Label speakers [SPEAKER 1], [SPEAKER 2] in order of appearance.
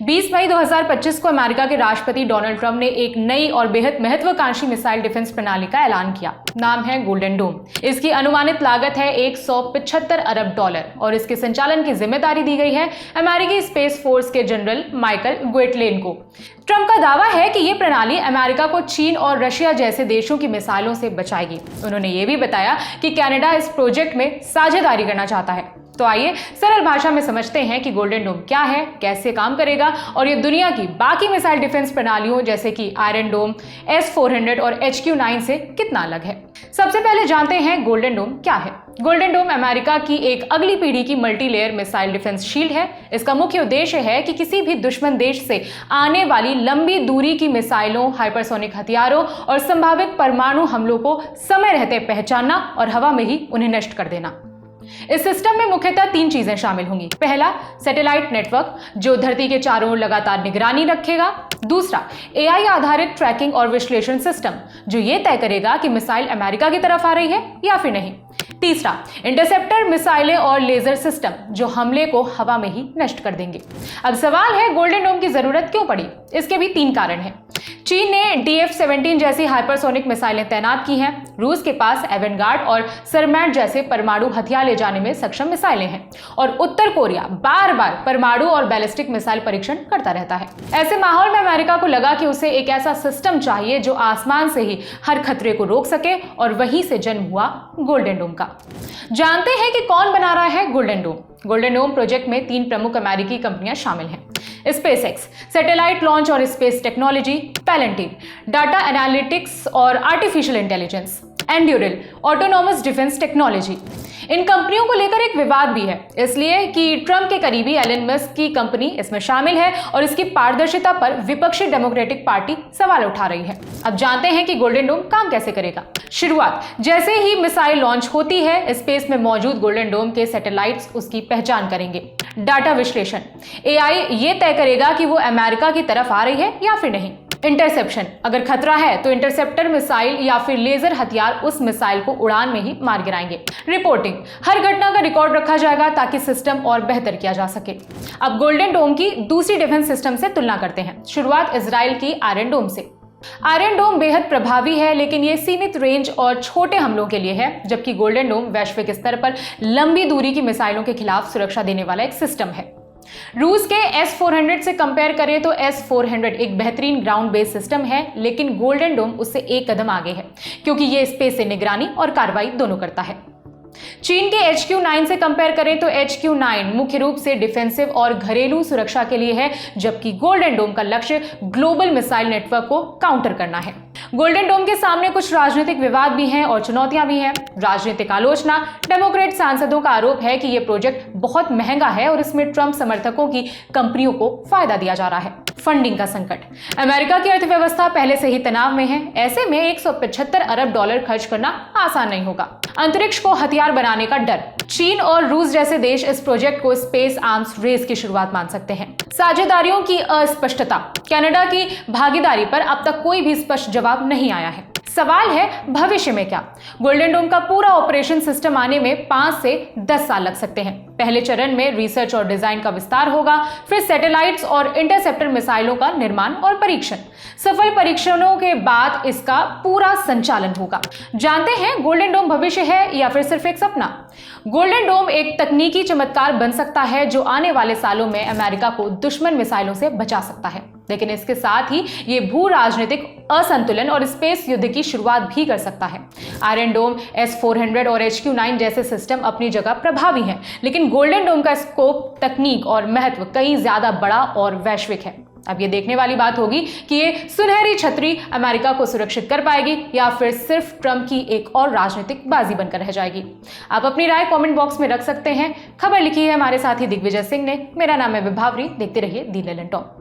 [SPEAKER 1] 20 मई 2025 को अमेरिका के राष्ट्रपति डोनाल्ड ट्रंप ने एक नई और बेहद महत्वाकांक्षी मिसाइल डिफेंस प्रणाली का ऐलान किया। नाम है गोल्डन डोम। इसकी अनुमानित लागत है $175 अरब और इसके संचालन की जिम्मेदारी दी गई है अमेरिकी स्पेस फोर्स के जनरल माइकल ग्वेटलेन को। ट्रंप का दावा है कि यह प्रणाली अमेरिका को चीन और रशिया जैसे देशों की मिसाइलों से बचाएगी। उन्होंने यह भी बताया कि कनाडा इस प्रोजेक्ट में साझेदारी करना चाहता है। तो आइए सरल भाषा में समझते हैं कि गोल्डन डोम क्या है, कैसे काम करेगा और ये दुनिया की बाकी मिसाइल डिफेंस प्रणालियों जैसे कि आयरन डोम, S-400 और HQ-9 से कितना अलग है। सबसे पहले जानते हैं गोल्डन डोम क्या है। गोल्डन डोम अमेरिका की एक अगली पीढ़ी की मल्टीलेयर मिसाइल डिफेंस शील्ड है। इसका मुख्य उद्देश्य है कि किसी भी दुश्मन देश से आने वाली लंबी दूरी की मिसाइलों, हाइपरसोनिक हथियारों और संभावित परमाणु हमलों को समय रहते पहचानना और हवा में ही उन्हें नष्ट कर देना। इस सिस्टम में मुख्यतः 3 चीजें शामिल होंगी। पहला, सैटेलाइट नेटवर्क जो धरती के चारों ओर लगातार निगरानी रखेगा। दूसरा, AI आधारित ट्रैकिंग और विश्लेषण सिस्टम जो यह तय करेगा कि मिसाइल अमेरिका की तरफ आ रही है या फिर नहीं। तीसरा, इंटरसेप्टर मिसाइलें और लेजर सिस्टम जो हमले को हवा में ही नष्ट कर देंगे। अब सवाल है, गोल्डन डोम की जरूरत क्यों पड़ी? इसके भी 3 कारण हैं। चीन ने DF-17 जैसी हाइपरसोनिक मिसाइलें तैनात की हैं। रूस के पास एवेंगार्ड और सरमैट जैसे परमाणु हथियार ले जाने में सक्षम मिसाइलें हैं और उत्तर कोरिया बार-बार परमाणु और बैलिस्टिक मिसाइल परीक्षण करता रहता है। ऐसे माहौल में अमेरिका को लगा कि उसे एक ऐसा सिस्टम चाहिए जो आसमान से ही हर खतरे को रोक सके और वहीं से जन्म हुआ गोल्डन डोम का। जानते हैं कि कौन बना रहा है golden dome. Golden dome project में 3 प्रमुख अमेरिकी कंपनियां शामिल हैं। SpaceX सैटेलाइट लॉन्च और space technology, Palantir data analytics और artificial intelligence, Anduril autonomous defence technology. इन कंपनियों को लेकर एक विवाद भी है, इसलिए कि ट्रंप के करीबी एलन मस्क की कंपनी इसमें शामिल है और इसकी पारदर्शिता पर विपक्षी डेमोक्रेटिक पार्टी सवाल उठा रही है। अब जानते हैं कि गोल्डन डोम काम कैसे करेगा। शुरुआत, जैसे ही मिसाइल लॉन्च होती है, स्पेस में मौजूद गोल्डन डोम के सैटेलाइट्स उसकी पहचान करेंगे। डाटा विश्लेषण, AI ये तय करेगा कि वो अमेरिका की तरफ आ रही है या फिर नहीं। इंटरसेप्शन, अगर खतरा है तो इंटरसेप्टर मिसाइल या फिर लेजर हथियार उस मिसाइल को उड़ान में ही मार गिराएंगे। रिपोर्टिंग, हर घटना का रिकॉर्ड रखा जाएगा ताकि सिस्टम और बेहतर किया जा सके। अब गोल्डन डोम की दूसरी डिफेंस सिस्टम से तुलना करते हैं। शुरुआत इजराइल की आयरन डोम से। आयरन डोम बेहद प्रभावी है, लेकिन यह सीमित रेंज और छोटे हमलों के लिए है, जबकि गोल्डन डोम वैश्विक स्तर पर लंबी दूरी की मिसाइलों के खिलाफ सुरक्षा देने वाला एक सिस्टम है। रूस के S-400 से कंपेयर करें तो S-400 एक बेहतरीन ग्राउंड बेस्ड सिस्टम है, लेकिन गोल्डन डोम उससे एक कदम आगे है क्योंकि यह स्पेस से निगरानी और कार्रवाई दोनों करता है। चीन के HQ-9 से कंपेयर करें तो HQ-9 मुख्य रूप से डिफेंसिव और घरेलू सुरक्षा के लिए है, जबकि गोल्डन डोम का लक्ष्य ग्लोबल मिसाइल नेटवर्क को काउंटर करना है। गोल्डन डोम के सामने कुछ राजनीतिक विवाद भी हैं और चुनौतियां भी हैं। राजनीतिक आलोचना, डेमोक्रेट सांसदों का आरोप है कि यह प्रोजेक्ट बहुत महंगा है और इसमें ट्रंप समर्थकों की कंपनियों को फायदा दिया जा रहा है। फंडिंग का संकट, अमेरिका की अर्थव्यवस्था पहले से ही तनाव में है। ऐसे में $175 अरब खर्च करना आसान नहीं होगा। अंतरिक्ष को हथियार बनाने का डर, चीन और रूस जैसे देश इस प्रोजेक्ट को स्पेस आर्म्स रेस की शुरुआत मान सकते हैं। साझेदारियों की अस्पष्टता, कनाडा की भागीदारी पर अब तक कोई भी स्पष्ट जवाब नहीं आया है। सवाल है, भविष्य में क्या? गोल्डन डोम का पूरा ऑपरेशन सिस्टम आने में 5 से 10 साल लग सकते हैं। पहले चरण में रिसर्च और डिजाइन का विस्तार होगा, फिर सैटेलाइट्स और इंटरसेप्टर मिसाइलों का निर्माण और परीक्षण। सफल परीक्षणों के बाद इसका पूरा संचालन होगा। जानते हैं गोल्डन डोम भविष्य है या फिर सिर्फ एक सपना? गोल्डन डोम एक तकनीकी चमत्कार बन सकता है जो आने वाले सालों में अमेरिका को दुश्मन मिसाइलों से बचा सकता है, लेकिन इसके साथ ही ये भू राजनीतिक असंतुलन और स्पेस युद्ध की शुरुआत भी कर सकता है। आयरन डोम, S-400 और HQ-9 जैसे सिस्टम अपनी जगह प्रभावी हैं, लेकिन गोल्डन डोम का स्कोप, तकनीक और महत्व कहीं ज्यादा बड़ा और वैश्विक है। अब ये देखने वाली बात होगी कि ये सुनहरी छतरी अमेरिका को सुरक्षित कर पाएगी या फिर सिर्फ ट्रंप की एक और राजनीतिक बाजी बनकर रह जाएगी। आप अपनी राय कमेंट बॉक्स में रख सकते हैं। खबर लिखी है हमारे साथी दिग्विजय सिंह ने। मेरा नाम है विभावरी। देखते रहिए दी ललन टॉप।